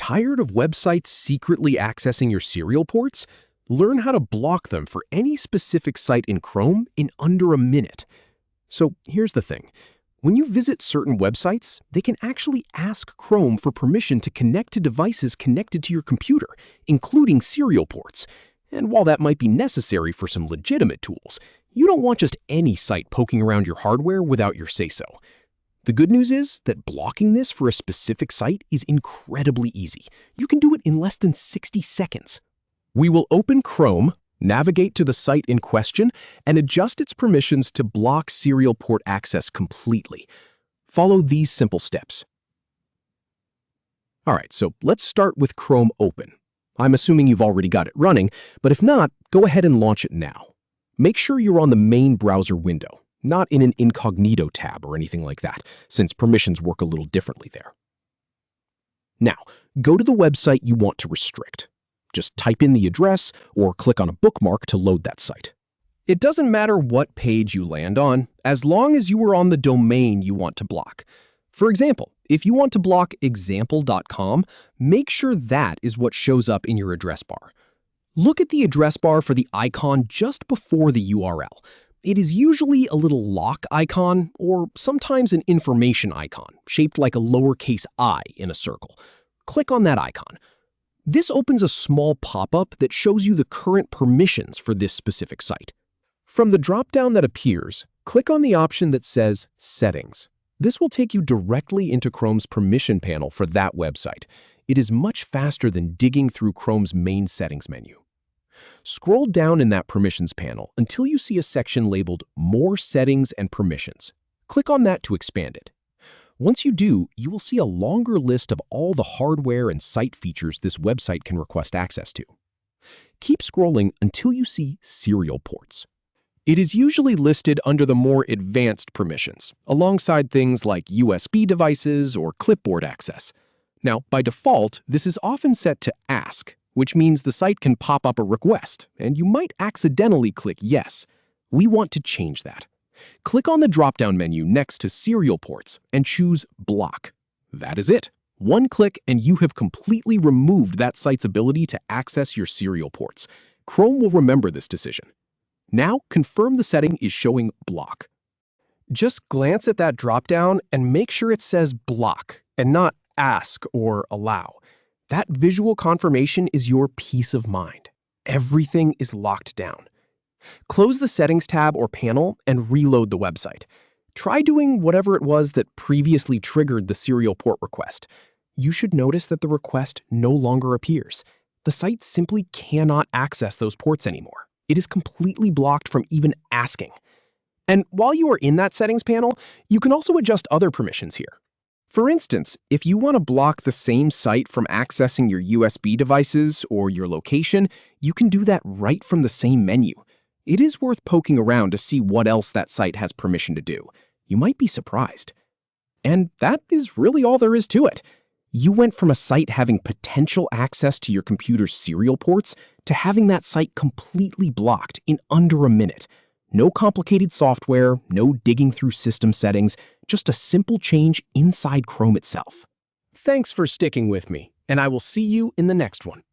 Tired of websites secretly accessing your serial ports? Learn how to block them for any specific site in Chrome in under a minute. So here's the thing. When you visit certain websites, they can actually ask Chrome for permission to connect to devices connected to your computer, including serial ports. And while that might be necessary for some legitimate tools, you don't want just any site poking around your hardware without your say-so. The good news is that blocking this for a specific site is incredibly easy. You can do it in less than 60 seconds. We will open Chrome, navigate to the site in question, and adjust its permissions to block serial port access completely. Follow these simple steps. Alright, so let's start with Chrome open. I'm assuming you've already got it running, but if not, go ahead and launch it now. Make sure you're on the main browser window, not in an incognito tab or anything like that, since permissions work a little differently there. Now, go to the website you want to restrict. Just type in the address or click on a bookmark to load that site. It doesn't matter what page you land on, as long as you are on the domain you want to block. For example, if you want to block example.com, make sure that is what shows up in your address bar. Look at the address bar for the icon just before the URL. It is usually a little lock icon or sometimes an information icon, shaped like a lowercase I in a circle. Click on that icon. This opens a small pop-up that shows you the current permissions for this specific site. From the drop-down that appears, click on the option that says Settings. This will take you directly into Chrome's permission panel for that website. It is much faster than digging through Chrome's main settings menu. Scroll down in that permissions panel until you see a section labeled More Settings and Permissions. Click on that to expand it. Once you do, you will see a longer list of all the hardware and site features this website can request access to. Keep scrolling until you see serial ports. It is usually listed under the more advanced permissions, alongside things like USB devices or clipboard access. Now, by default, this is often set to Ask, which means the site can pop up a request, and you might accidentally click Yes. We want to change that. Click on the drop-down menu next to Serial Ports and choose Block. That is it. One click and you have completely removed that site's ability to access your serial ports. Chrome will remember this decision. Now, confirm the setting is showing Block. Just glance at that drop-down and make sure it says Block and not Ask or Allow. That visual confirmation is your peace of mind. Everything is locked down. Close the Settings tab or panel and reload the website. Try doing whatever it was that previously triggered the serial port request. You should notice that the request no longer appears. The site simply cannot access those ports anymore. It is completely blocked from even asking. And while you are in that Settings panel, you can also adjust other permissions here. For instance, if you want to block the same site from accessing your USB devices or your location, you can do that right from the same menu. It is worth poking around to see what else that site has permission to do. You might be surprised. And that is really all there is to it. You went from a site having potential access to your computer's serial ports to having that site completely blocked in under a minute. No complicated software, no digging through system settings, just a simple change inside Chrome itself. Thanks for sticking with me, and I will see you in the next one.